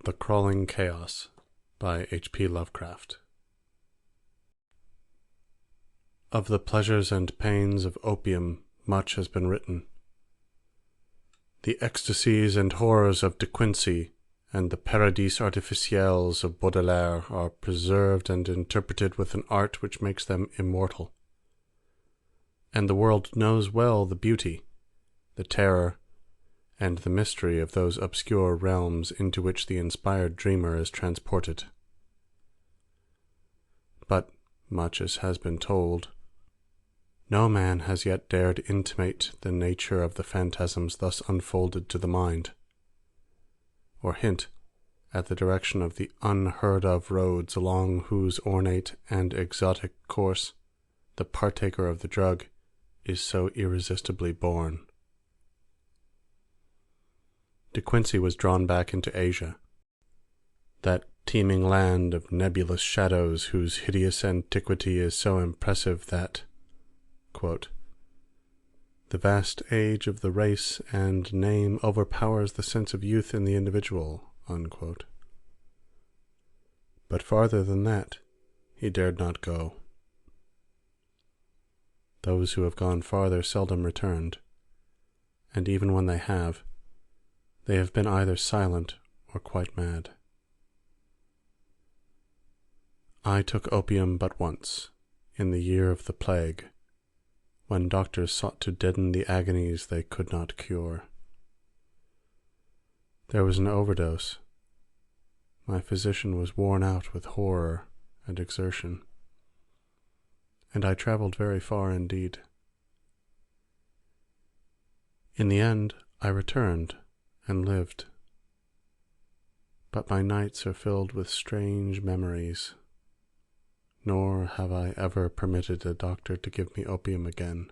The Crawling Chaos by H.P. Lovecraft. Of the pleasures and pains of opium much has been written. The ecstasies and horrors of De Quincey and the paradis artificiels of Baudelaire are preserved and interpreted with an art which makes them immortal. And the world knows well the beauty, the terror, and the mystery of those obscure realms into which the inspired dreamer is transported. But, much as has been told, no man has yet dared intimate the nature of the phantasms thus unfolded to the mind, or hint at the direction of the unheard-of roads along whose ornate and exotic course the partaker of the drug is so irresistibly borne. De Quincey was drawn back into Asia, that teeming land of nebulous shadows whose hideous antiquity is so impressive that, quote, the vast age of the race and name overpowers the sense of youth in the individual, unquote. But farther than that, he dared not go. Those who have gone farther seldom returned, and even when they have been either silent or quite mad. I took opium but once, in the year of the plague, when doctors sought to deaden the agonies they could not cure. There was an overdose. My physician was worn out with horror and exertion, and I traveled very far indeed. In the end, I returned and lived, but my nights are filled with strange memories, nor have I ever permitted a doctor to give me opium again.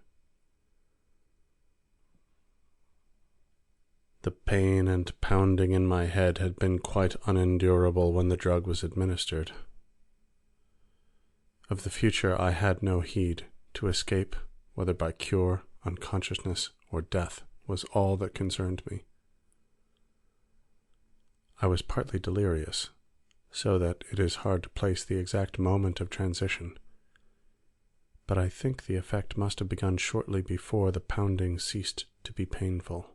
The pain and pounding in my head had been quite unendurable when the drug was administered. Of the future I had no heed. To escape, whether by cure, unconsciousness, or death, was all that concerned me. I was partly delirious, so that it is hard to place the exact moment of transition, but I think the effect must have begun shortly before the pounding ceased to be painful.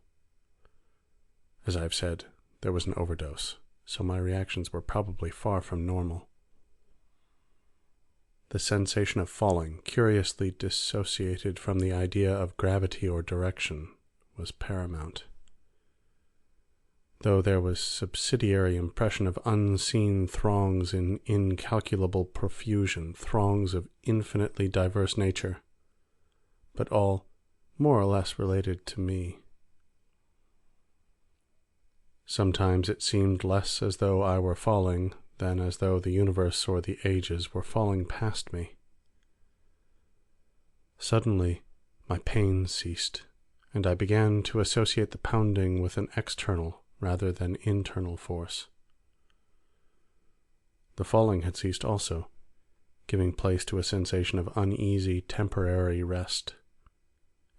As I have said, there was an overdose, so my reactions were probably far from normal. The sensation of falling, curiously dissociated from the idea of gravity or direction, was paramount, though there was subsidiary impression of unseen throngs in incalculable profusion, throngs of infinitely diverse nature, but all more or less related to me. Sometimes it seemed less as though I were falling than as though the universe or the ages were falling past me. Suddenly, my pain ceased, and I began to associate the pounding with an external rather than internal force. The falling had ceased also, giving place to a sensation of uneasy, temporary rest,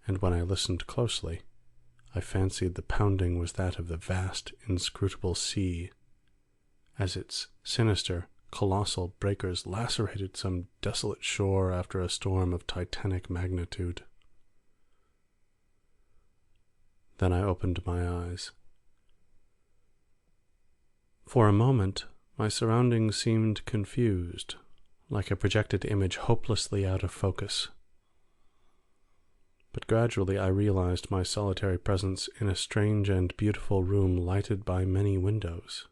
and when I listened closely, I fancied the pounding was that of the vast, inscrutable sea, as its sinister, colossal breakers lacerated some desolate shore after a storm of titanic magnitude. Then I opened my eyes. For a moment, my surroundings seemed confused, like a projected image hopelessly out of focus. But gradually I realized my solitary presence in a strange and beautiful room lighted by many windows.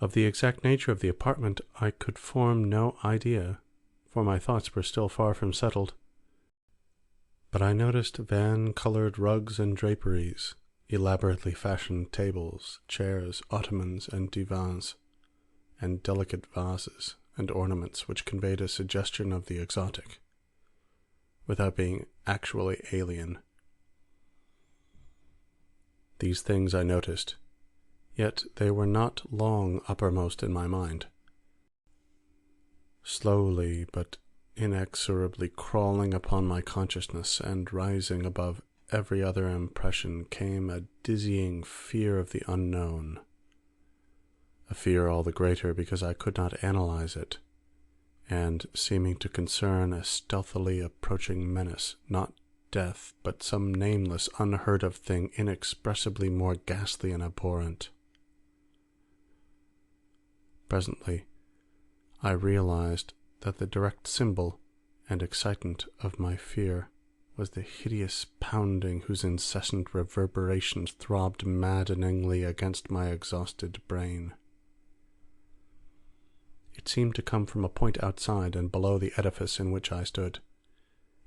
Of the exact nature of the apartment I could form no idea, for my thoughts were still far from settled. But I noticed van-colored rugs and draperies, elaborately fashioned tables, chairs, ottomans, and divans, and delicate vases and ornaments which conveyed a suggestion of the exotic, without being actually alien. These things I noticed, yet they were not long uppermost in my mind. Slowly but inexorably crawling upon my consciousness and rising above every other impression came a dizzying fear of the unknown, a fear all the greater because I could not analyze it, and seeming to concern a stealthily approaching menace, not death, but some nameless, unheard-of thing inexpressibly more ghastly and abhorrent. Presently, I realized that the direct symbol and excitant of my fear was the hideous pounding whose incessant reverberations throbbed maddeningly against my exhausted brain. It seemed to come from a point outside and below the edifice in which I stood,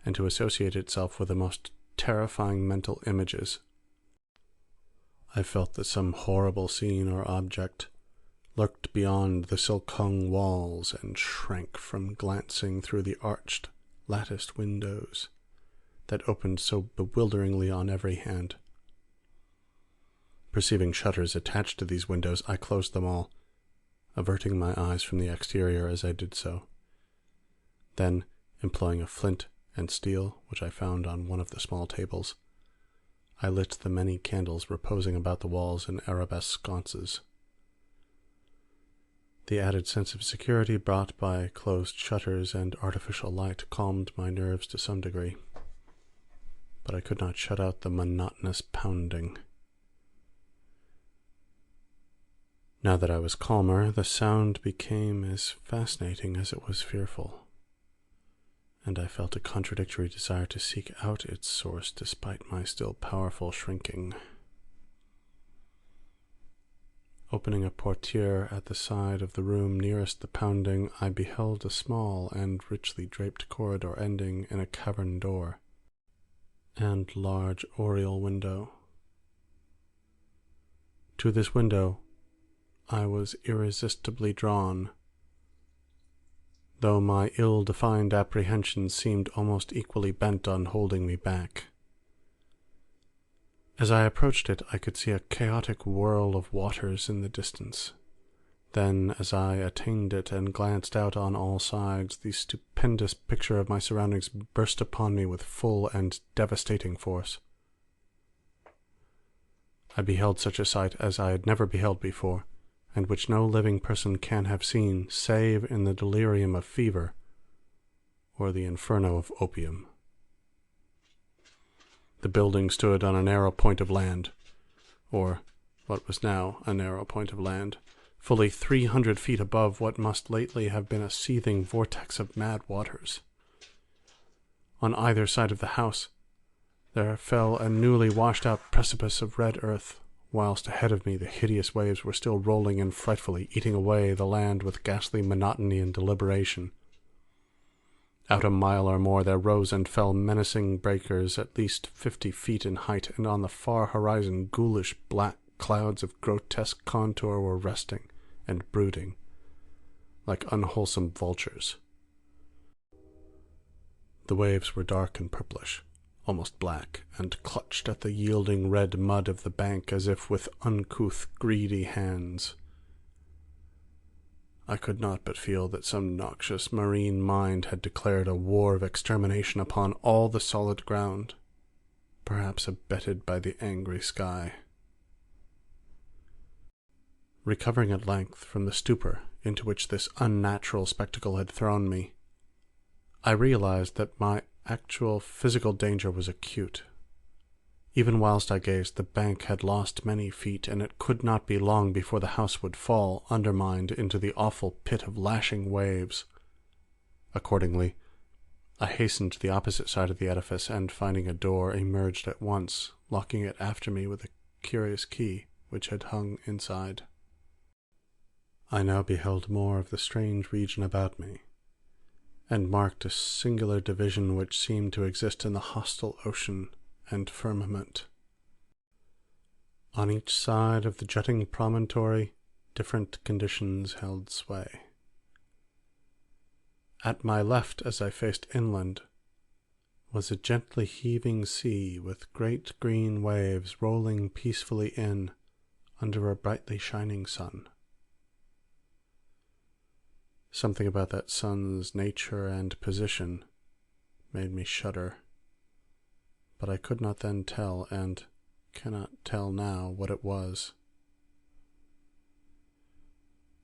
and to associate itself with the most terrifying mental images. I felt that some horrible scene or object lurked beyond the silk-hung walls and shrank from glancing through the arched, latticed windows that opened so bewilderingly on every hand. Perceiving shutters attached to these windows, I closed them all, averting my eyes from the exterior as I did so. Then, employing a flint and steel which I found on one of the small tables, I lit the many candles reposing about the walls in arabesque sconces. The added sense of security brought by closed shutters and artificial light calmed my nerves to some degree, but I could not shut out the monotonous pounding. Now that I was calmer, the sound became as fascinating as it was fearful, and I felt a contradictory desire to seek out its source despite my still powerful shrinking. Opening a portiere at the side of the room nearest the pounding, I beheld a small and richly draped corridor ending in a cavern door and large oriel window. To this window I was irresistibly drawn, though my ill-defined apprehensions seemed almost equally bent on holding me back. As I approached it, I could see a chaotic whirl of waters in the distance. Then, as I attained it and glanced out on all sides, the stupendous picture of my surroundings burst upon me with full and devastating force. I beheld such a sight as I had never beheld before, and which no living person can have seen save in the delirium of fever or the inferno of opium. The building stood on a narrow point of land, or what was now a narrow point of land, fully 300 feet above what must lately have been a seething vortex of mad waters. On either side of the house there fell a newly washed-out precipice of red earth, whilst ahead of me the hideous waves were still rolling in frightfully, eating away the land with ghastly monotony and deliberation. Out a mile or more there rose and fell menacing breakers at least 50 feet in height, and on the far horizon ghoulish black clouds of grotesque contour were resting and brooding, like unwholesome vultures. The waves were dark and purplish, almost black, and clutched at the yielding red mud of the bank as if with uncouth, greedy hands. I could not but feel that some noxious marine mind had declared a war of extermination upon all the solid ground, perhaps abetted by the angry sky. Recovering at length from the stupor into which this unnatural spectacle had thrown me, I realized that my actual physical danger was acute. Even whilst I gazed, the bank had lost many feet, and it could not be long before the house would fall, undermined, into the awful pit of lashing waves. Accordingly, I hastened to the opposite side of the edifice, and finding a door, emerged at once, locking it after me with a curious key which had hung inside. I now beheld more of the strange region about me, and marked a singular division which seemed to exist in the hostile ocean and firmament. On each side of the jutting promontory, different conditions held sway. At my left, as I faced inland, was a gently heaving sea with great green waves rolling peacefully in under a brightly shining sun. Something about that sun's nature and position made me shudder, but I could not then tell, and cannot tell now, what it was.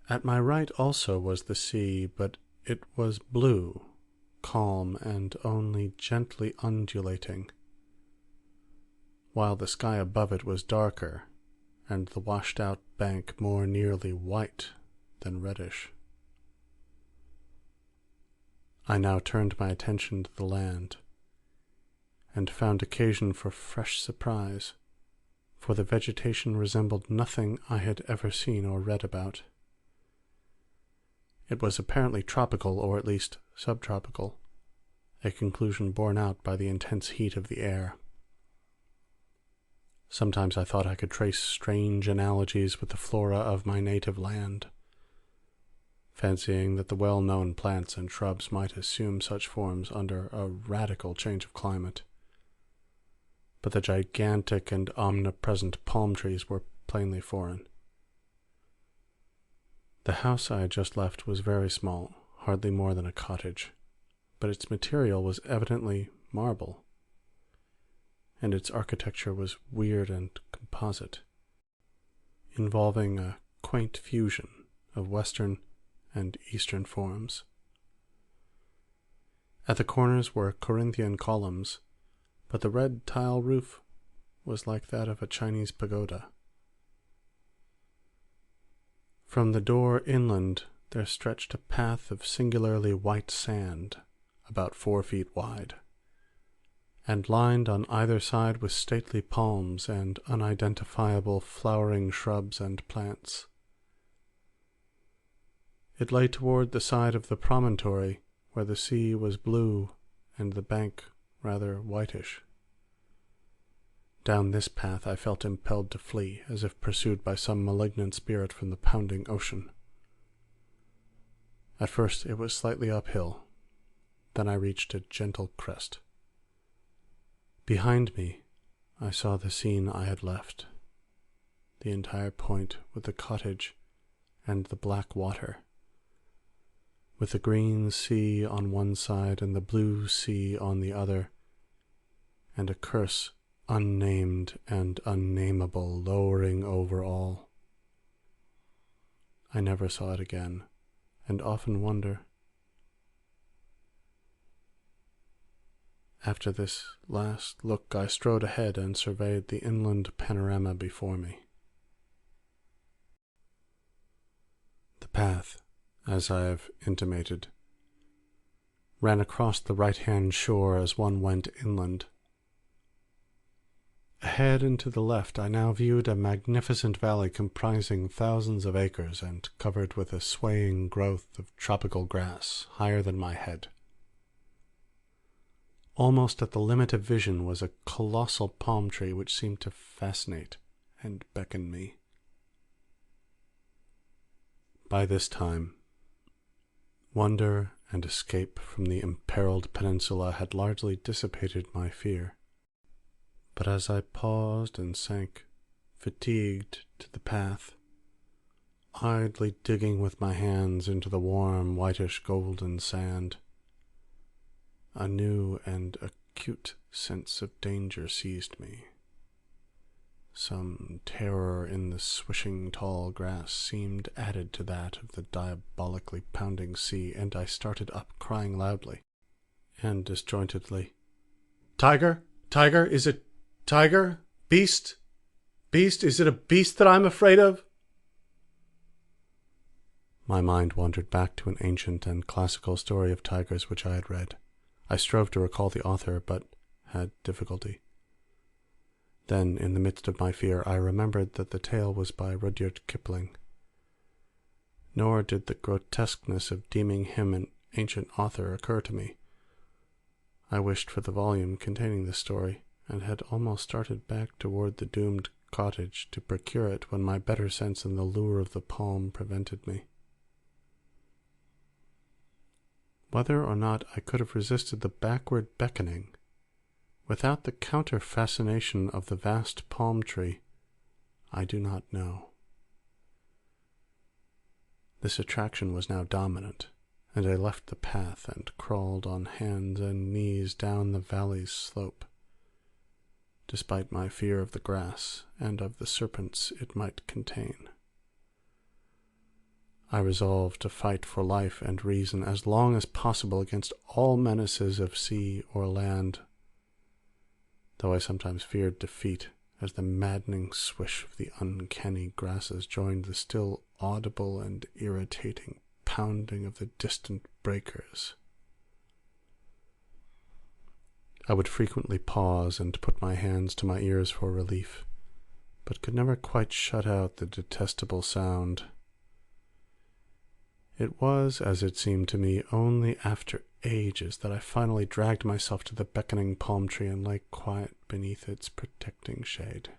At my right also was the sea, but it was blue, calm, and only gently undulating, while the sky above it was darker, and the washed-out bank more nearly white than reddish. I now turned my attention to the land, and found occasion for fresh surprise, for the vegetation resembled nothing I had ever seen or read about. It was apparently tropical, or at least subtropical, a conclusion borne out by the intense heat of the air. Sometimes I thought I could trace strange analogies with the flora of my native land, fancying that the well-known plants and shrubs might assume such forms under a radical change of climate. But the gigantic and omnipresent palm trees were plainly foreign. The house I had just left was very small, hardly more than a cottage, but its material was evidently marble, and its architecture was weird and composite, involving a quaint fusion of Western and Eastern forms. At the corners were Corinthian columns, but the red tile roof was like that of a Chinese pagoda. From the door inland there stretched a path of singularly white sand, about 4 feet wide, and lined on either side with stately palms and unidentifiable flowering shrubs and plants. It lay toward the side of the promontory where the sea was blue and the bank rather whitish. Down this path I felt impelled to flee, as if pursued by some malignant spirit from the pounding ocean. At first it was slightly uphill, then I reached a gentle crest. Behind me I saw the scene I had left, the entire point with the cottage and the black water, with the green sea on one side and the blue sea on the other, and a curse unnamed and unnameable lowering over all. I never saw it again, and often wonder. After this last look, I strode ahead and surveyed the inland panorama before me. The path, as I have intimated, ran across the right-hand shore as one went inland. Ahead and to the left I now viewed a magnificent valley comprising thousands of acres and covered with a swaying growth of tropical grass higher than my head. Almost at the limit of vision was a colossal palm tree which seemed to fascinate and beckon me. By this time, wonder and escape from the imperiled peninsula had largely dissipated my fear. But as I paused and sank, fatigued, to the path, idly digging with my hands into the warm, whitish golden sand, a new and acute sense of danger seized me. Some terror in the swishing tall grass seemed added to that of the diabolically pounding sea, and I started up, crying loudly and disjointedly, "Tiger! Tiger! Is it tiger? Beast? Beast? Is it a beast that I'm afraid of?" My mind wandered back to an ancient and classical story of tigers which I had read. I strove to recall the author, but had difficulty. Then, in the midst of my fear, I remembered that the tale was by Rudyard Kipling. Nor did the grotesqueness of deeming him an ancient author occur to me. I wished for the volume containing this story, and had almost started back toward the doomed cottage to procure it when my better sense and the lure of the palm prevented me. Whether or not I could have resisted the backward beckoning, without the counter-fascination of the vast palm tree, I do not know. This attraction was now dominant, and I left the path and crawled on hands and knees down the valley's slope, despite my fear of the grass and of the serpents it might contain. I resolved to fight for life and reason as long as possible against all menaces of sea or land, though I sometimes feared defeat as the maddening swish of the uncanny grasses joined the still audible and irritating pounding of the distant breakers. I would frequently pause and put my hands to my ears for relief, but could never quite shut out the detestable sound. It was, as it seemed to me, only after ages that I finally dragged myself to the beckoning palm tree and lay quiet beneath its protecting shade.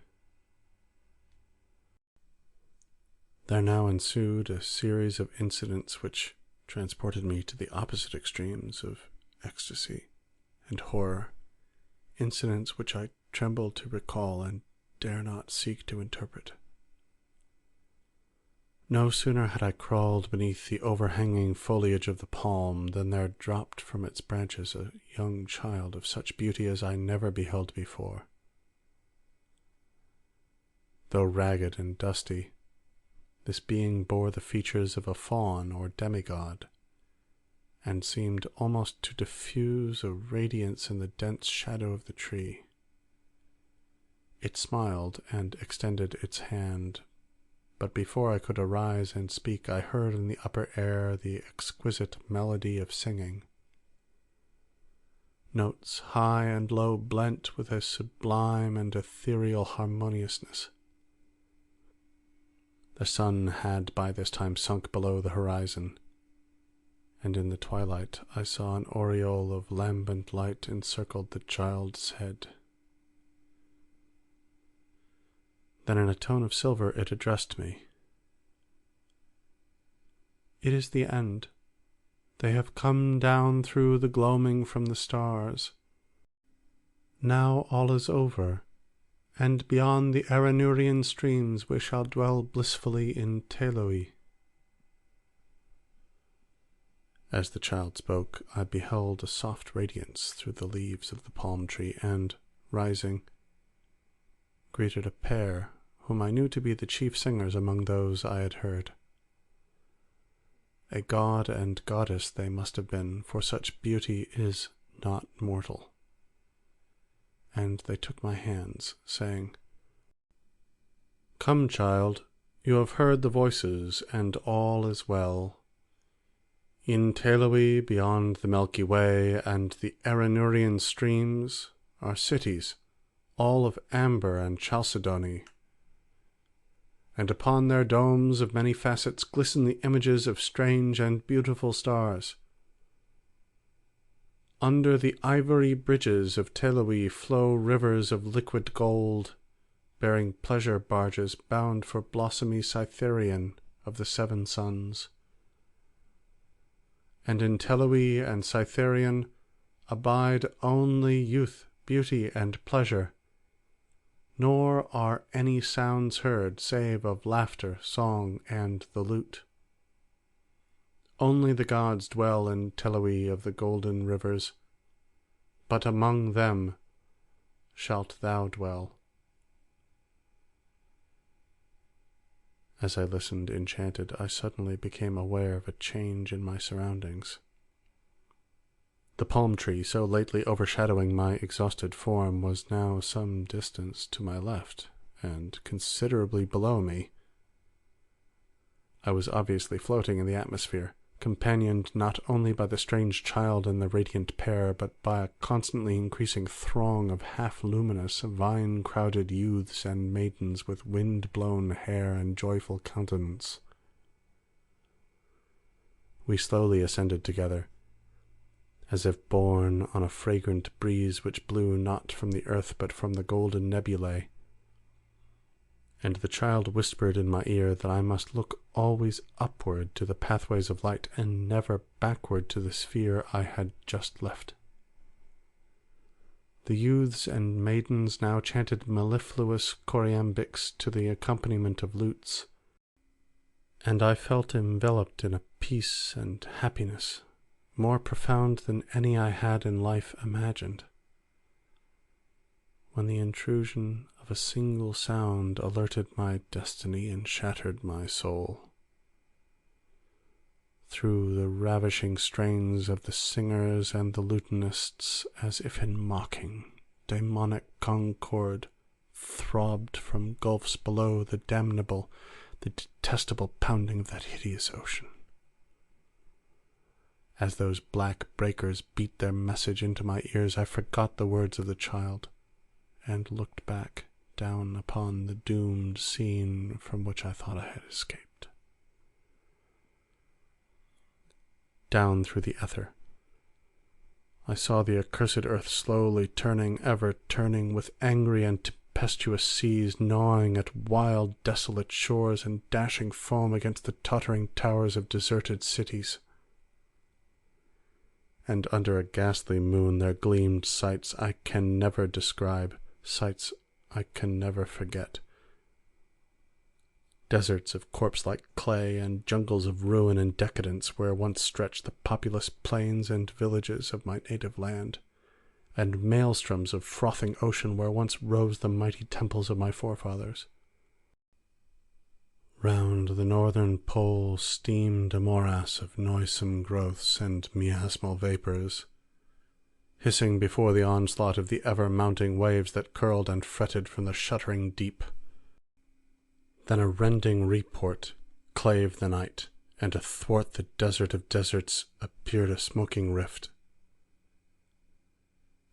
There now ensued a series of incidents which transported me to the opposite extremes of ecstasy and horror, incidents which I tremble to recall and dare not seek to interpret. No sooner had I crawled beneath the overhanging foliage of the palm than there dropped from its branches a young child of such beauty as I never beheld before. Though ragged and dusty, this being bore the features of a faun or demigod, and seemed almost to diffuse a radiance in the dense shadow of the tree. It smiled and extended its hand, but before I could arise and speak, I heard in the upper air the exquisite melody of singing, notes high and low blent with a sublime and ethereal harmoniousness. The sun had by this time sunk below the horizon, and in the twilight I saw an aureole of lambent light encircled the child's head. Then in a tone of silver it addressed me. "It is the end. They have come down through the gloaming from the stars. Now all is over, and beyond the Aranurian streams we shall dwell blissfully in Teloe." As the child spoke, I beheld a soft radiance through the leaves of the palm tree, and, rising, greeted a pair whom I knew to be the chief singers among those I had heard. A god and goddess they must have been, for such beauty is not mortal. And they took my hands, saying, "Come, child, you have heard the voices, and all is well. In Teloe, beyond the Milky Way and the Aranurian streams, are cities, all of amber and chalcedony, and upon their domes of many facets glisten the images of strange and beautiful stars. Under the ivory bridges of Teloe flow rivers of liquid gold, bearing pleasure barges bound for blossomy Cytherean of the seven suns. And in Teloe and Cytherean abide only youth, beauty, and pleasure, nor are any sounds heard save of laughter, song, and the lute. Only the gods dwell in Teloe of the golden rivers, but among them shalt thou dwell." As I listened enchanted, I suddenly became aware of a change in my surroundings. The palm tree, so lately overshadowing my exhausted form, was now some distance to my left, and considerably below me. I was obviously floating in the atmosphere, companioned not only by the strange child and the radiant pair, but by a constantly increasing throng of half-luminous, vine-crowded youths and maidens with wind-blown hair and joyful countenance. We slowly ascended together, as if borne on a fragrant breeze which blew not from the earth but from the golden nebulae, and the child whispered in my ear that I must look always upward to the pathways of light and never backward to the sphere I had just left. The youths and maidens now chanted mellifluous choriambics to the accompaniment of lutes, and I felt enveloped in a peace and happiness more profound than any I had in life imagined. when the intrusion of a single sound alerted my destiny and shattered my soul. Through the ravishing strains of the singers and the lutanists, as if in mocking, demonic concord, throbbed from gulfs below the damnable, the detestable pounding of that hideous ocean. As those black breakers beat their message into my ears, I forgot the words of the child, and looked back down upon the doomed scene from which I thought I had escaped. Down through the ether, I saw the accursed earth slowly turning, ever turning, with angry and tempestuous seas gnawing at wild, desolate shores and dashing foam against the tottering towers of deserted cities. And under a ghastly moon there gleamed sights I can never describe, sights I can never forget. Deserts of corpse-like clay and jungles of ruin and decadence where once stretched the populous plains and villages of my native land, and maelstroms of frothing ocean where once rose the mighty temples of my forefathers. Round the northern pole steamed a morass of noisome growths and miasmal vapors, hissing before the onslaught of the ever-mounting waves that curled and fretted from the shuddering deep. Then a rending report clave the night, and athwart the desert of deserts appeared a smoking rift.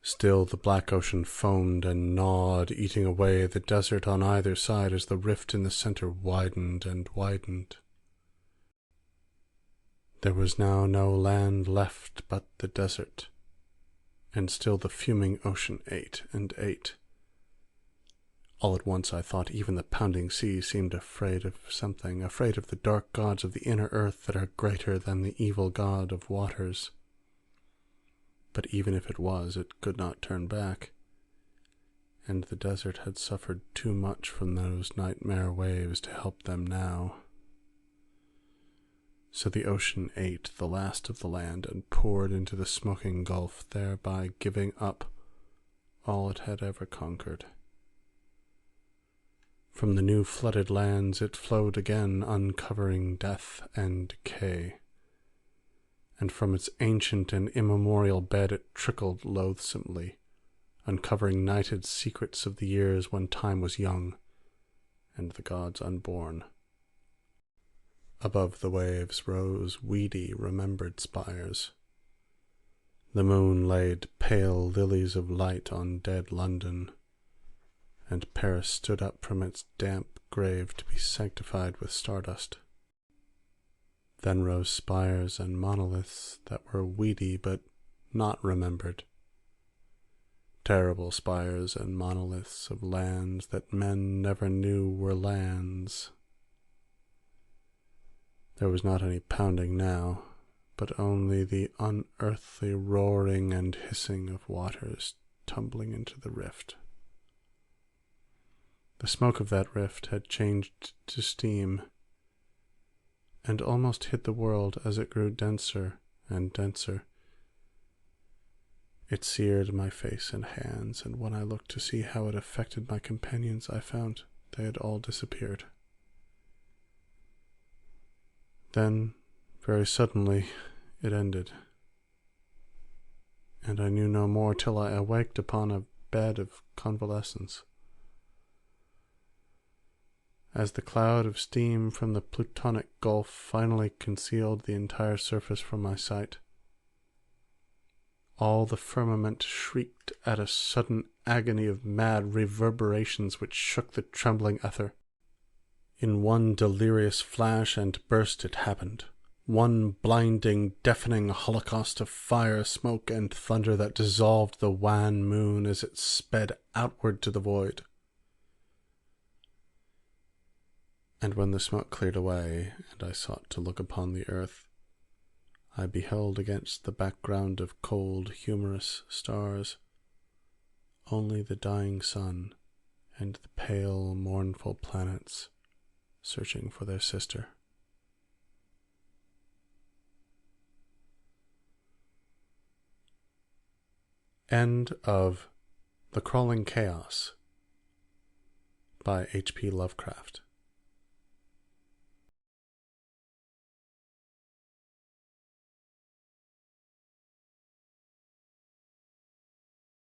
Still the black ocean foamed and gnawed, eating away the desert on either side as the rift in the center widened and widened. There was now no land left but the desert, and still the fuming ocean ate and ate. All at once I thought even the pounding sea seemed afraid of something, afraid of the dark gods of the inner earth that are greater than the evil god of waters. But even if it was, it could not turn back, and the desert had suffered too much from those nightmare waves to help them now. So the ocean ate the last of the land and poured into the smoking gulf, thereby giving up all it had ever conquered. From the new flooded lands it flowed again, uncovering death and decay. And from its ancient and immemorial bed it trickled loathsomely, uncovering nighted secrets of the years when time was young, and the gods unborn. Above the waves rose weedy, remembered spires. The moon laid pale lilies of light on dead London, and Paris stood up from its damp grave to be sanctified with stardust. Then rose spires and monoliths that were weedy but not remembered. Terrible spires and monoliths of lands that men never knew were lands. There was not any pounding now, but only the unearthly roaring and hissing of waters tumbling into the rift. The smoke of that rift had changed to steam, and almost hid the world as it grew denser and denser. It seared my face and hands, and when I looked to see how it affected my companions, I found they had all disappeared. Then, very suddenly, it ended, and I knew no more till I awaked upon a bed of convalescence. As the cloud of steam from the plutonic gulf finally concealed the entire surface from my sight, all the firmament shrieked at a sudden agony of mad reverberations which shook the trembling ether. In one delirious flash and burst it happened, one blinding, deafening holocaust of fire, smoke, and thunder that dissolved the wan moon as it sped outward to the void. And when the smoke cleared away, and I sought to look upon the earth, I beheld against the background of cold, humorous stars only the dying sun and the pale, mournful planets searching for their sister. End of The Crawling Chaos by H.P. Lovecraft.